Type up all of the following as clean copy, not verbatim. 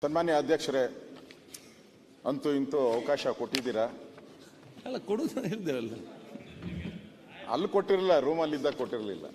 ಸನ್ಮಾನ್ಯ ಅಧ್ಯಕ್ಷರೇ, ಅಂತೂ ಇಂತೂ ಅವಕಾಶ ಕೊಟ್ಟಿದ್ದೀರಾ. ಅಲ್ಲ ಕೊಡುದು ಹೇಳ್ದೇವಲ್ಲ, ಅಲ್ಲಿ ಕೊಟ್ಟಿರಲಿಲ್ಲ, ರೂಮಲ್ಲಿದ್ದಾಗ ಕೊಟ್ಟಿರಲಿಲ್ಲ.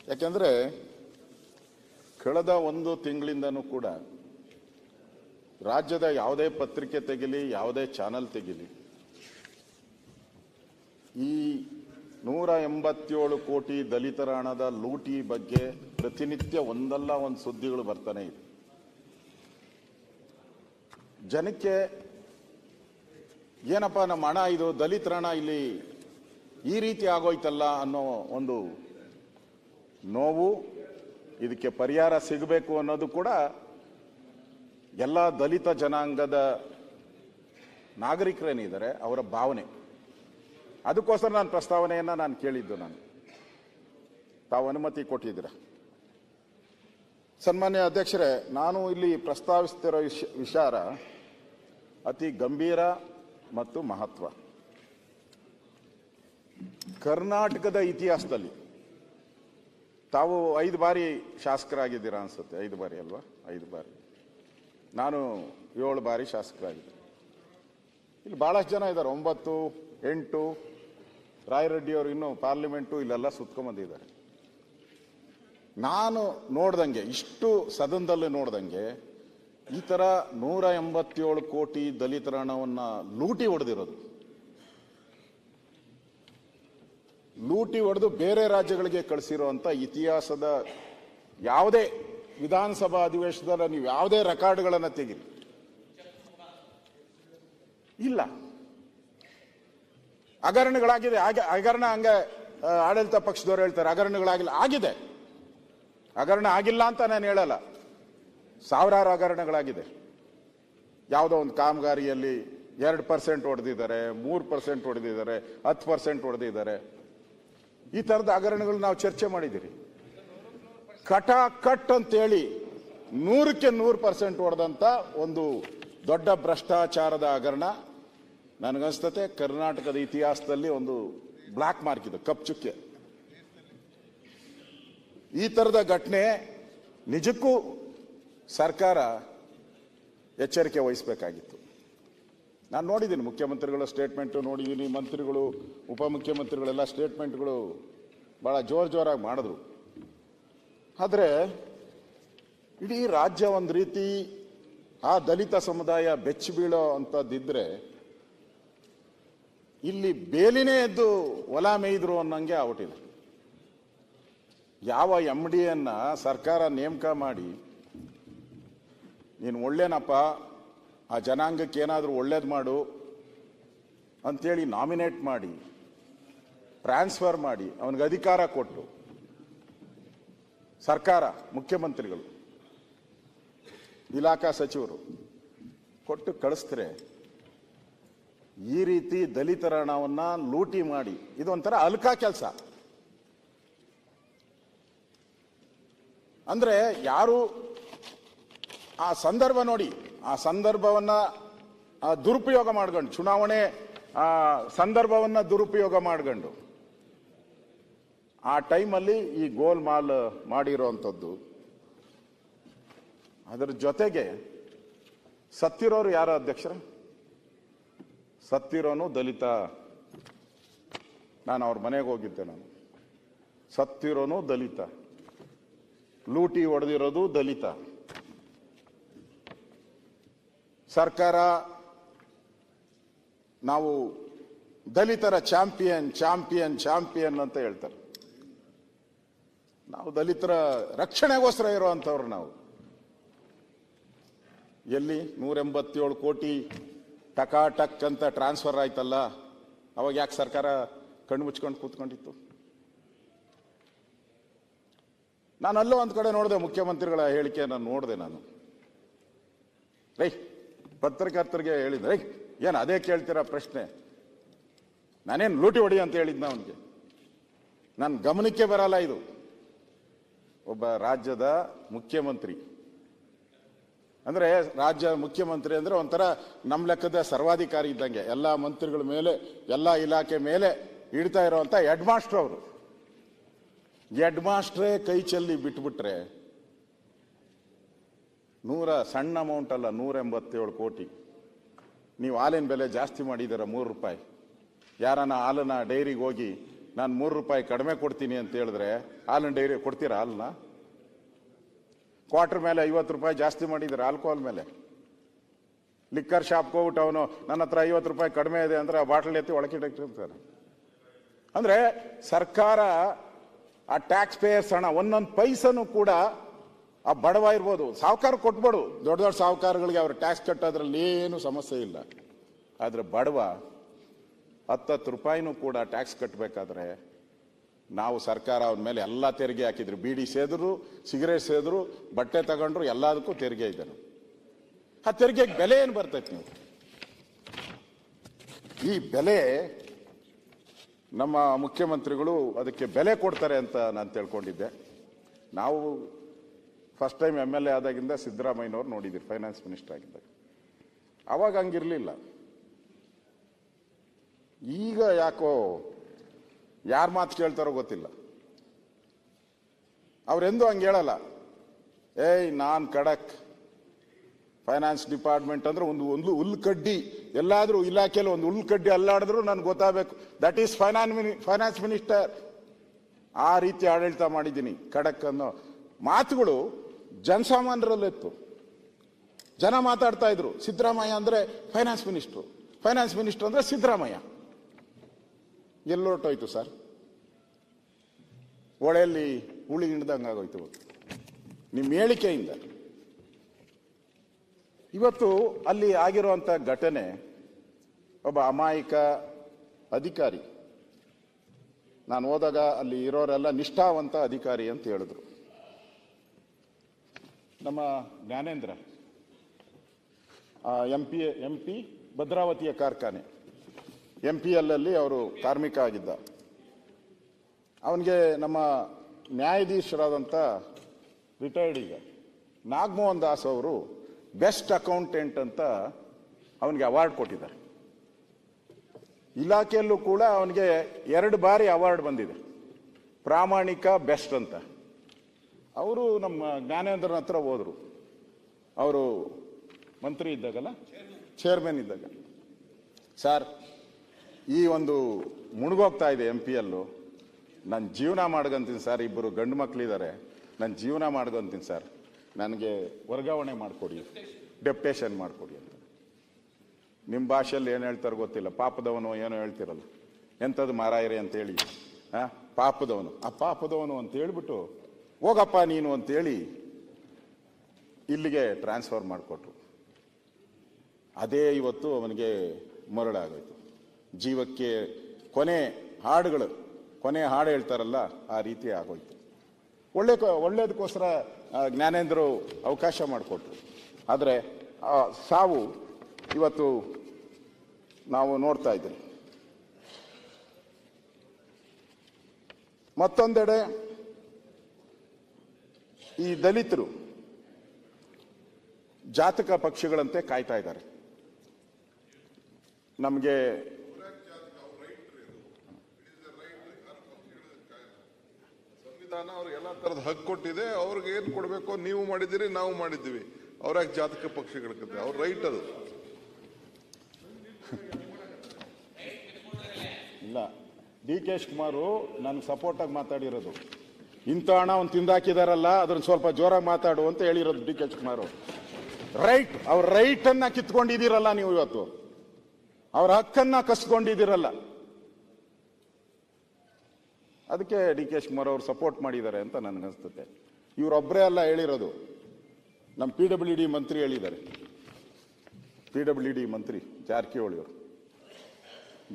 ಯಾಕೆಂದ್ರೆ ಕಳೆದ ಒಂದು ತಿಂಗಳಿಂದನೂ ಕೂಡ ರಾಜ್ಯದ ಯಾವುದೇ ಪತ್ರಿಕೆ ತೆಗಿಲಿ, ಯಾವುದೇ ಚಾನಲ್ ತೆಗಿಲಿ, ಈ 187 ಕೋಟಿ ದಲಿತರ ಹಣದ ಲೂಟಿ ಬಗ್ಗೆ ಪ್ರತಿನಿತ್ಯ ಒಂದಲ್ಲ ಒಂದು ಸುದ್ದಿಗಳು ಬರ್ತಾನೆ ಇದೆ. ಜನಕ್ಕೆ ಏನಪ್ಪ ನಮ್ಮ ಹಣ ಇದು ದಲಿತರ ಹಣ ಇಲ್ಲಿ ಈ ರೀತಿ ಆಗೋಯ್ತಲ್ಲ ಅನ್ನೋ ಒಂದು ನೋವು, ಇದಕ್ಕೆ ಪರಿಹಾರ ಸಿಗಬೇಕು ಅನ್ನೋದು ಕೂಡ ಎಲ್ಲ ದಲಿತ ಜನಾಂಗದ ನಾಗರಿಕರೇನಿದ್ದಾರೆ ಅವರ ಭಾವನೆ. ಅದಕ್ಕೋಸ್ಕರ ನಾನು ಪ್ರಸ್ತಾವನೆಯನ್ನು ಕೇಳಿದ್ದು. ತಾವು ಅನುಮತಿ ಕೊಟ್ಟಿದ್ದೀರಾ? ಸನ್ಮಾನ್ಯ ಅಧ್ಯಕ್ಷರೇ, ನಾನು ಇಲ್ಲಿ ಪ್ರಸ್ತಾವಿಸ್ತಿರೋ ವಿಚಾರ ಅತಿ ಗಂಭೀರ ಮತ್ತು ಮಹತ್ವ. ಕರ್ನಾಟಕದ ಇತಿಹಾಸದಲ್ಲಿ ತಾವು 5 ಬಾರಿ ಶಾಸಕರಾಗಿದ್ದೀರಾ ಅನ್ಸುತ್ತೆ. 5 ಬಾರಿ ಅಲ್ವಾ? 5 ಬಾರಿ. ನಾನು 7 ಬಾರಿ ಶಾಸಕರಾಗಿದ್ದೆ. ಇಲ್ಲಿ ಬಹಳಷ್ಟು ಜನ ಇದ್ದಾರೆ, 9, 8. ರಾಯರೆಡ್ಡಿ ಅವರು ಇನ್ನೂ ಪಾರ್ಲಿಮೆಂಟು ಇಲ್ಲೆಲ್ಲ ಸುತ್ಕೊಂಡ್ಬಂದಿದ್ದಾರೆ. ನಾನು ನೋಡ್ದಂಗೆ, ಇಷ್ಟು ಸದನದಲ್ಲಿ ನೋಡ್ದಂಗೆ, ಈ ಥರ 187 ಕೋಟಿ ದಲಿತರ ಹಣವನ್ನು ಲೂಟಿ ಹೊಡೆದು ಬೇರೆ ರಾಜ್ಯಗಳಿಗೆ ಕಳಿಸಿರುವಂಥ ಇತಿಹಾಸದ ಯಾವುದೇ ವಿಧಾನಸಭಾ ಅಧಿವೇಶನದಲ್ಲಿ ನೀವು ಯಾವುದೇ ರೆಕಾರ್ಡ್ಗಳನ್ನು ತೆಗೀರಿ, ಇಲ್ಲ. ಹಗರಣಗಳಾಗಿದೆ. ಹಗರಣ ಹಂಗೆ ಆಡಳಿತ ಪಕ್ಷದವ್ರು ಹೇಳ್ತಾರೆ ಹಗರಣಗಳಾಗಿಲ್ಲ. ಆಗಿದೆ. ಹಗರಣ ಆಗಿಲ್ಲ ಅಂತ ನಾನು ಹೇಳಲ್ಲ. ಸಾವಿರಾರು ಹಗರಣಗಳಾಗಿದೆ. ಯಾವುದೋ ಒಂದು ಕಾಮಗಾರಿಯಲ್ಲಿ 2% ಹೊಡೆದಿದ್ದಾರೆ, 3% ಹೊಡೆದಿದ್ದಾರೆ, 10% ಹೊಡೆದಿದ್ದಾರೆ. ಈ ಥರದ ಹಗರಣಗಳು ನಾವು ಚರ್ಚೆ ಮಾಡಿದ್ದೀರಿ. ಕಟ್ ಅಂತೇಳಿ 100ಕ್ಕೆ 100% ಹೊಡೆದಂತ ಒಂದು ದೊಡ್ಡ ಭ್ರಷ್ಟಾಚಾರದ ಹಗರಣ ನನಗನ್ಸ್ತತೆ ಕರ್ನಾಟಕದ ಇತಿಹಾಸದಲ್ಲಿ ಒಂದು ಬ್ಲಾಕ್ ಮಾರ್ಕ್ ಇದೆ, ಕಪ್ಪು ಚುಕ್ಕೆ. ಈ ಥರದ ಘಟನೆ ನಿಜಕ್ಕೂ ಸರ್ಕಾರ ಎಚ್ಚರಿಕೆ ವಹಿಸಬೇಕಾಗಿತ್ತು. ನಾನು ನೋಡಿದ್ದೀನಿ, ಮುಖ್ಯಮಂತ್ರಿಗಳ ಸ್ಟೇಟ್ಮೆಂಟು ನೋಡಿದ್ದೀನಿ, ಮಂತ್ರಿಗಳು, ಉಪಮುಖ್ಯಮಂತ್ರಿಗಳೆಲ್ಲ ಸ್ಟೇಟ್ಮೆಂಟ್ಗಳು ಭಾಳ ಜೋರಾಗಿ ಮಾಡಿದ್ರು. ಆದರೆ ಇಡೀ ರಾಜ್ಯ ಒಂದು ರೀತಿ ಆ ದಲಿತ ಸಮುದಾಯ ಬೆಚ್ಚಿ ಬೀಳೋ ಅಂಥದ್ದಿದ್ರೆ ಇಲ್ಲಿ ಬೇಲಿನೇ ಎದ್ದು ಹೊಲ ಮೇಯ್ದ್ರು ಅನ್ನಂಗೆ ಆಗ್ಬಿಟ್ಟಿದೆ. ಯಾವ MD ಸರ್ಕಾರ ನೇಮಕ ಮಾಡಿ, ನೀನು ಒಳ್ಳೇನಪ್ಪ, ಆ ಜನಾಂಗಕ್ಕೆ ಏನಾದರೂ ಒಳ್ಳೇದು ಮಾಡು ಅಂಥೇಳಿ ನಾಮಿನೇಟ್ ಮಾಡಿ, ಟ್ರಾನ್ಸ್ಫರ್ ಮಾಡಿ, ಅವನಿಗೆ ಅಧಿಕಾರ ಕೊಟ್ಟು ಸರ್ಕಾರ, ಮುಖ್ಯಮಂತ್ರಿಗಳು, ಇಲಾಖಾ ಸಚಿವರು ಕೊಟ್ಟು ಕಳಿಸ್ತಾರೆ. ಈ ರೀತಿ ದಲಿತರ ಹಣವನ್ನು ಲೂಟಿ ಮಾಡಿ ಇದೊಂಥರ ಅಲ್ಕಾ ಕೆಲಸ. ಅಂದ್ರೆ ಯಾರು ಆ ಸಂದರ್ಭ ನೋಡಿ, ಆ ಸಂದರ್ಭವನ್ನ ದುರುಪಯೋಗ ಮಾಡ್ಕೊಂಡು, ಚುನಾವಣೆ ಸಂದರ್ಭವನ್ನ ದುರುಪಯೋಗ ಮಾಡ್ಕೊಂಡು ಆ ಟೈಮಲ್ಲಿ ಈ ಗೋಲ್ಮಾಲ್ ಮಾಡಿರೋವಂಥದ್ದು. ಅದರ ಜೊತೆಗೆ ಸತ್ತಿರೋರು ಯಾರ ಅಧ್ಯಕ್ಷರ? ಸತ್ತಿರೋನು ದಲಿತ. ನಾನು ಅವ್ರ ಮನೆಗೆ ಹೋಗಿದ್ದೆ. ಸತ್ತಿರೋನು ದಲಿತ, ಲೂಟಿ ಹೊಡೆದಿರೋದು ದಲಿತ. ಸರ್ಕಾರ ನಾವು ದಲಿತರ ಚಾಂಪಿಯನ್ ಅಂತ ಹೇಳ್ತಾರೆ. ನಾವು ದಲಿತರ ರಕ್ಷಣೆಗೋಸ್ಕರ ಇರುವಂಥವ್ರು. ನಾವು ಎಲ್ಲಿ 187 ಕೋಟಿ ಟಕ್ ಅಂತ ಟ್ರಾನ್ಸ್ಫರ್ ಆಯ್ತಲ್ಲ, ಅವಾಗ ಯಾಕೆ ಸರ್ಕಾರ ಕಣ್ಣು ಮುಚ್ಕೊಂಡು ಕೂತ್ಕೊಂಡಿತ್ತು? ನಾನು ಅಲ್ಲೋ ಒಂದು ಕಡೆ ನೋಡಿದೆ, ಮುಖ್ಯಮಂತ್ರಿಗಳ ಹೇಳಿಕೆಯನ್ನು ನೋಡಿದೆ. ನಾನು ಪತ್ರಕರ್ತರಿಗೆ ಹೇಳಿದ್ರೆ, ಏನು ಅದೇ ಕೇಳ್ತೀರಾ ಪ್ರಶ್ನೆ? ನಾನೇನು ಲೂಟಿ ಹೊಡಿ ಅಂತ ಹೇಳಿದ್ನ ಅವನಿಗೆ? ನನ್ನ ಗಮನಕ್ಕೆ ಬರಲ್ಲ ಇದು. ಒಬ್ಬ ರಾಜ್ಯದ ಮುಖ್ಯಮಂತ್ರಿ ಅಂದ್ರೆ, ರಾಜ್ಯ ಮುಖ್ಯಮಂತ್ರಿ ಅಂದ್ರೆ ಒಂಥರ ನಮ್ಮ ಲೆಕ್ಕದ ಸರ್ವಾಧಿಕಾರಿ ಇದ್ದಂಗೆ, ಎಲ್ಲ ಮಂತ್ರಿಗಳ ಮೇಲೆ, ಎಲ್ಲ ಇಲಾಖೆ ಮೇಲೆ ಇಡ್ತಾ ಇರುವಂತ ಹೆಡ್ ಮಾಸ್ಟರ್ ಅವರು. ಹೆಡ್ ಮಾಸ್ಟ್ರೇ ಕೈ ಚೆಲ್ಲಿ ಬಿಟ್ಬಿಟ್ರೆ ಸಣ್ಣ ಅಮೌಂಟ್ ಅಲ್ಲ, 187 ಕೋಟಿ. ನೀವು ಹಾಲಿನ ಬೆಲೆ ಜಾಸ್ತಿ ಮಾಡಿದ್ದೀರ, 3 ರೂಪಾಯಿ. ಯಾರನ್ನ ಹಾಲನ್ನ ಡೈರಿಗೆ ಹೋಗಿ ನಾನು 3 ರೂಪಾಯಿ ಕಡಿಮೆ ಕೊಡ್ತೀನಿ ಅಂತ ಹೇಳಿದ್ರೆ ಹಾಲಿನ ಡೈರಿ ಕೊಡ್ತೀರಾ? ಹಾಲನ್ನ ಕ್ವಾರ್ಟರ್ ಮೇಲೆ 50 ರೂಪಾಯಿ ಜಾಸ್ತಿ ಮಾಡಿದ್ದೀರ ಆಲ್ಕೋಹಾಲ್ ಮೇಲೆ. ಲಿಕ್ಕರ್ ಶಾಪ್ಗೆ ಹೋಗ್ಬಿಟ್ಟು ಅವನು ನನ್ನ ಹತ್ರ 50 ರೂಪಾಯಿ ಕಡಿಮೆ ಇದೆ ಅಂದ್ರೆ ಆ ಬಾಟಲ್ ಎತ್ತಿ ಒಳಗಿಟ್ಟಿರ್ತಾರೆ. ಅಂದ್ರೆ ಸರ್ಕಾರ ಆ ಟ್ಯಾಕ್ಸ್ ಪೇಯರ್ಸ್ ಹಣ ಒಂದೊಂದು ಪೈಸನು ಕೂಡ ಆ ಬಡವ ಇರ್ಬೋದು, ಸಾಹುಕಾರ ಕೊಟ್ಬೇಡು, ದೊಡ್ಡ ದೊಡ್ಡ ಸಾಹುಕಾರಗಳಿಗೆ ಅವ್ರ ಟ್ಯಾಕ್ಸ್ ಕಟ್ಟೋದ್ರಲ್ಲಿ ಏನು ಸಮಸ್ಯೆ ಇಲ್ಲ. ಆದ್ರೆ ಬಡವ 10 ರೂಪಾಯಿನೂ ಕೂಡ ಟ್ಯಾಕ್ಸ್ ಕಟ್ಟಬೇಕಾದ್ರೆ ನಾವು ಸರ್ಕಾರ ಅವನ ಮೇಲೆ ಎಲ್ಲ ತೆರಿಗೆ ಹಾಕಿದ್ರು. ಬೀಡಿ ಸೇದ್ರು, ಸಿಗರೇಟ್ ಸೇದ್ರು, ಬಟ್ಟೆ ತಗೊಂಡ್ರು, ಎಲ್ಲದಕ್ಕೂ ತೆರಿಗೆ ಇದೆ. ಆ ತೆರಿಗೆಗೆ ಬೆಲೆ ಏನು ಬರ್ತೈತೆ? ನೀವು ಈ ಬೆಲೆ ನಮ್ಮ ಮುಖ್ಯಮಂತ್ರಿಗಳು ಅದಕ್ಕೆ ಬೆಲೆ ಕೊಡ್ತಾರೆ ಅಂತ ನಾನು ತಿಳ್ಕೊಂಡಿದ್ದೆ. ನಾವು ಫಸ್ಟ್ ಟೈಮ್ MLA ಆದಾಗಿಂದ ಸಿದ್ದರಾಮಯ್ಯನವ್ರು ನೋಡಿದ್ದೀರಿ, ಫೈನಾನ್ಸ್ ಮಿನಿಸ್ಟರ್ ಆಗಿದ್ದಾಗ. ಅವಾಗ ಹಂಗಿರ್ಲಿಲ್ಲ. ಈಗ ಯಾಕೋ ಯಾರ ಮಾತು ಕೇಳ್ತಾರೋ ಗೊತ್ತಿಲ್ಲ. ಅವರೆಂದೂ ಹಂಗೆ ಹೇಳಲ್ಲ. ನಾನ್ ಖಡಕ್ ಫೈನಾನ್ಸ್ ಡಿಪಾರ್ಟ್ಮೆಂಟ್ ಅಂದ್ರೆ ಒಂದು ಹುಲ್ಲು ಕಡ್ಡಿ, ಎಲ್ಲಾದ್ರೂ ಇಲಾಖೆಯಲ್ಲಿ ಒಂದು ಹುಲ್ಲು ಕಡ್ಡಿ ಅಲ್ಲಾಡಿದ್ರು ನನ್ಗೆ ಗೊತ್ತಾಗಬೇಕು, ದಟ್ ಈಸ್ ಫೈನಾನ್ಸ್ ಮಿನಿಸ್ಟರ್. ಆ ರೀತಿ ಆಡಳಿತ ಮಾಡಿದ್ದೀನಿ. ಖಡಕ್ ಅನ್ನೋ ಮಾತುಗಳು ಜನಸಾಮಾನ್ಯರಲ್ಲಿತ್ತು. ಜನ ಮಾತಾಡ್ತಾ ಇದ್ರು, ಸಿದ್ದರಾಮಯ್ಯ ಅಂದ್ರೆ ಫೈನಾನ್ಸ್ ಮಿನಿಸ್ಟ್ರು, ಫೈನಾನ್ಸ್ ಮಿನಿಸ್ಟರ್ ಅಂದ್ರೆ ಸಿದ್ದರಾಮಯ್ಯ. ಎಲ್ಲೊಟ್ಟೋಯ್ತು ಸರ್? ಒಳೆಯಲ್ಲಿ ಹುಳಿ ಹಿಡ್ದಂಗಾಗೋಯ್ತು ನಿಮ್ಮ ಹೇಳಿಕೆಯಿಂದ. ಇವತ್ತು ಅಲ್ಲಿ ಆಗಿರುವಂತ ಘಟನೆ, ಒಬ್ಬ ಅಮಾಯಕ ಅಧಿಕಾರಿ, ನಾನು ಹೋದಾಗ ಅಲ್ಲಿ ಇರೋರೆಲ್ಲ ನಿಷ್ಠಾವಂತ ಅಧಿಕಾರಿ ಅಂತ ಹೇಳಿದ್ರು. ನಮ್ಮ ಜ್ಞಾನೇಂದ್ರ MP ಭದ್ರಾವತಿಯ ಕಾರ್ಖಾನೆ MPL ಅಲ್ಲಿ ಅವರು ಕಾರ್ಮಿಕ ಆಗಿದ್ದ. ಅವನಿಗೆ ನಮ್ಮ ನ್ಯಾಯಾಧೀಶರಾದಂಥ ರಿಟೈರ್ಡ್ ಈಗ ನಾಗಮೋಹನ್ ದಾಸ್ ಅವರು ಬೆಸ್ಟ್ ಅಕೌಂಟೆಂಟ್ ಅಂತ ಅವನಿಗೆ ಅವಾರ್ಡ್ ಕೊಟ್ಟಿದ್ದಾರೆ. ಇಲಾಖೆಯಲ್ಲೂ ಕೂಡ ಅವನಿಗೆ 2 ಬಾರಿ ಅವಾರ್ಡ್ ಬಂದಿದೆ, ಪ್ರಾಮಾಣಿಕ ಬೆಸ್ಟ್ ಅಂತ. ಅವರು ನಮ್ಮ ಜ್ಞಾನೇಂದ್ರನ ಹತ್ರ ಹೋದ್ರು, ಅವರು ಮಂತ್ರಿ ಇದ್ದಾಗಲ್ಲ, ಚೇರ್ಮನ್ ಇದ್ದಾಗ, ಸರ್ ಈ ಒಂದು ಮುಳುಗೋಗ್ತಾ ಇದೆ MPL, ನಾನು ಜೀವನ ಮಾಡ್ಕೊಂತೀನಿ ಸರ್, ಇಬ್ಬರು ಗಂಡು ಮಕ್ಕಳಿದ್ದಾರೆ, ನಾನು ಜೀವನ ಮಾಡ್ಕೊಂತೀನಿ ಸರ್, ನನಗೆ ವರ್ಗಾವಣೆ ಮಾಡಿಕೊಡಿ, ಡೆಪ್ಟೇಷನ್ ಮಾಡಿಕೊಡಿ ಅಂತ. ನಿಮ್ಮ ಭಾಷೆಯಲ್ಲಿ ಏನು ಹೇಳ್ತಾರೆ ಗೊತ್ತಿಲ್ಲ, ಪಾಪದವನು ಏನೋ ಹೇಳ್ತಿರಲ್ಲ, ಎಂಥದ್ದು ಮಾರಾಯರೆ ಅಂತೇಳಿ, ಪಾಪದವನು, ಆ ಪಾಪದವನು ಅಂತ ಹೇಳ್ಬಿಟ್ಟು ಹೋಗಪ್ಪ ನೀನು ಅಂತೇಳಿ ಇಲ್ಲಿಗೆ ಟ್ರಾನ್ಸ್ಫರ್ ಮಾಡಿಕೊಟ್ರು. ಅದೇ ಇವತ್ತು ಅವನಿಗೆ ಮರಳಾಗೋಯ್ತು. ಜೀವಕ್ಕೆ ಕೊನೆ ಹಾಡು ಹೇಳ್ತಾರಲ್ಲ, ಆ ರೀತಿ ಆಗೋಯ್ತು. ಒಳ್ಳೇದಕ್ಕೋಸ್ಕರ ಜ್ಞಾನೇಂದ್ರು ಅವಕಾಶ ಮಾಡಿಕೊಟ್ರು. ಆದರೆ ಸಾವು ಇವತ್ತು ನಾವು ನೋಡ್ತಾ ಇದ್ದೀವಿ. ಮತ್ತೊಂದೆಡೆ ಈ ದಲಿತರು ಜಾತಕ ಪಕ್ಷಿಗಳಂತೆ ಕಾಯ್ತಾ ಇದ್ದಾರೆ. ನಮಗೆ ಸಂವಿಧಾನ ಅವ್ರಿಗೆ ಎಲ್ಲ ತರದ ಹಕ್ಕು ಕೊಟ್ಟಿದೆ. ಅವ್ರಿಗೆ ಏನ್ ಕೊಡ್ಬೇಕು ನೀವು ಮಾಡಿದ್ದೀರಿ, ನಾವು ಮಾಡಿದ್ದೀವಿ. ಅವ್ರಾಗ ಜಾತಕ ಪಕ್ಷಿಗಳಕ್ಕೆ ಅವ್ರ ರೈಟ್ ಅದು. ಇಲ್ಲ, DK ಶಿವಕುಮಾರ್ ನನ್ಗೆ ಸಪೋರ್ಟ್ ಆಗಿ ಮಾತಾಡಿರೋದು, ಇಂಥ ಹಣ ಅವ್ನು ತಿಂದಾಕಿದಾರಲ್ಲ ಅದನ್ನ ಸ್ವಲ್ಪ ಜೋರಾಗಿ ಮಾತಾಡು ಅಂತ ಹೇಳಿರೋದು DK ಶಿವಕುಮಾರ್. ರೈಟ್, ಅವ್ರ ರೈಟ್ ಅನ್ನ ಕಿತ್ಕೊಂಡಿದ್ದೀರಲ್ಲ ನೀವು, ಇವತ್ತು ಅವ್ರ ಹಕ್ಕನ್ನ ಕಸ್ಕೊಂಡಿದ್ದೀರಲ್ಲ, ಅದಕ್ಕೆ DK ಶಿವಕುಮಾರ್ ಅವ್ರು ಸಪೋರ್ಟ್ ಮಾಡಿದ್ದಾರೆ ಅಂತ ನನಗನ್ಸುತ್ತೆ. ಇವರೊಬ್ಬರೇ ಅಲ್ಲ ಹೇಳಿರೋದು, ನಮ್ಮ PWD ಮಂತ್ರಿ ಹೇಳಿದ್ದಾರೆ. PWD ಮಂತ್ರಿ ಜಾರಕಿಹೊಳಿ ಅವರು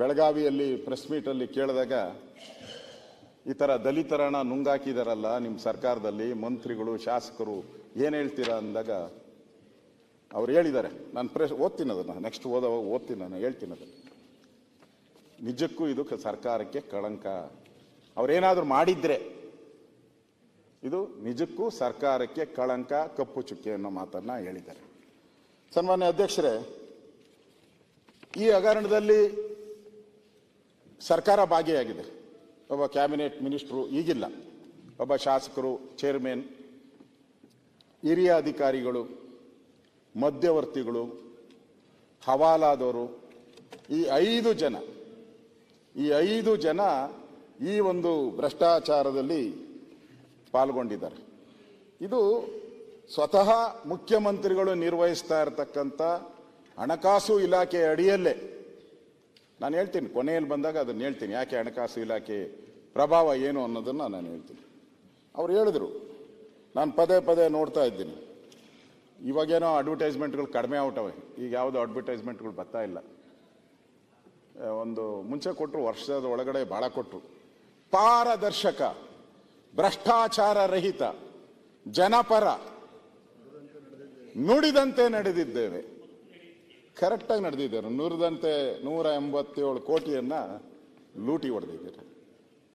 ಬೆಳಗಾವಿಯಲ್ಲಿ ಪ್ರೆಸ್ ಮೀಟಲ್ಲಿ ಕೇಳಿದಾಗ, ಈ ಥರ ದಲಿತರನ್ನ ನುಂಗಾಕಿದಾರಲ್ಲ ನಿಮ್ಮ ಸರ್ಕಾರದಲ್ಲಿ ಮಂತ್ರಿಗಳು ಶಾಸಕರು, ಏನು ಹೇಳ್ತೀರಾ ಅಂದಾಗ ಅವ್ರು ಹೇಳಿದ್ದಾರೆ, ನಾನು ಓದ್ತೀನಿ ಅದನ್ನು, ನೆಕ್ಸ್ಟ್ ಓದ್ತೀನಿ, ನಾನು ಹೇಳ್ತೀನಿ ಅದನ್ನು. ನಿಜಕ್ಕೂ ಇದು ಸರ್ಕಾರಕ್ಕೆ ಕಳಂಕ. ಅವ್ರೇನಾದ್ರೂ ಮಾಡಿದ್ರೆ ಇದು ನಿಜಕ್ಕೂ ಸರ್ಕಾರಕ್ಕೆ ಕಳಂಕ, ಕಪ್ಪು ಚುಕ್ಕೆ ಅನ್ನೋ ಮಾತನ್ನ ಹೇಳಿದ್ದಾರೆ. ಸನ್ಮಾನ್ಯ ಅಧ್ಯಕ್ಷರೇ, ಈ ಹಗರಣದಲ್ಲಿ ಸರ್ಕಾರ ಭಾಗಿಯಾಗಿದೆ. ಒಬ್ಬ ಕ್ಯಾಬಿನೆಟ್ ಮಿನಿಸ್ಟ್ರು ಈಗಿಲ್ಲ, ಒಬ್ಬ ಶಾಸಕರು, ಚೇರ್ಮನ್, ಹಿರಿಯ ಅಧಿಕಾರಿಗಳು ಮಧ್ಯವರ್ತಿಗಳು, ಹವಾಲಾದವರು, ಈ 5 ಜನ ಈ ಒಂದು ಭ್ರಷ್ಟಾಚಾರದಲ್ಲಿ ಪಾಲ್ಗೊಂಡಿದ್ದಾರೆ. ಇದು ಸ್ವತಃ ಮುಖ್ಯಮಂತ್ರಿಗಳು ನಿರ್ವಹಿಸ್ತಾ ಇರತಕ್ಕಂಥ ಹಣಕಾಸು ಇಲಾಖೆ ಅಡಿಯಲ್ಲೇ. ನಾನು ಹೇಳ್ತೀನಿ, ಕೊನೆಯಲ್ಲಿ ಬಂದಾಗ ಅದನ್ನು ಹೇಳ್ತೀನಿ, ಯಾಕೆ ಹಣಕಾಸು ಇಲಾಖೆ ಪ್ರಭಾವ ಏನು ಅನ್ನೋದನ್ನು ನಾನು ಹೇಳ್ತೀನಿ. ಅವ್ರು ಹೇಳಿದ್ರು, ನಾನು ಪದೇ ಪದೇ ನೋಡ್ತಾ ಇದ್ದೀನಿ, ಇವಾಗೇನೋ ಅಡ್ವರ್ಟೈಸ್ಮೆಂಟ್ಗಳು ಕಡಿಮೆ ಔಟವೆ, ಈಗ ಯಾವುದು ಅಡ್ವರ್ಟೈಸ್ಮೆಂಟ್ಗಳು ಬರ್ತಾ ಇಲ್ಲ. ಒಂದು ಮುಂಚೆ ಕೊಟ್ಟರು, ವರ್ಷದ ಒಳಗಡೆ ಭಾಳ ಕೊಟ್ಟರು. ಪಾರದರ್ಶಕ, ಭ್ರಷ್ಟಾಚಾರ ರಹಿತ, ಜನಪರ, ನುಡಿದಂತೆ ನಡೆದಿದ್ದೇವೆ. ಕರೆಕ್ಟಾಗಿ ನಡೆದಿದ್ದಾರೆ. ನುಡಿದಂತೆ 187 ಕೋಟಿಯನ್ನ ಲೂಟಿ ಹೊಡೆದಿದ್ದಾರೆ.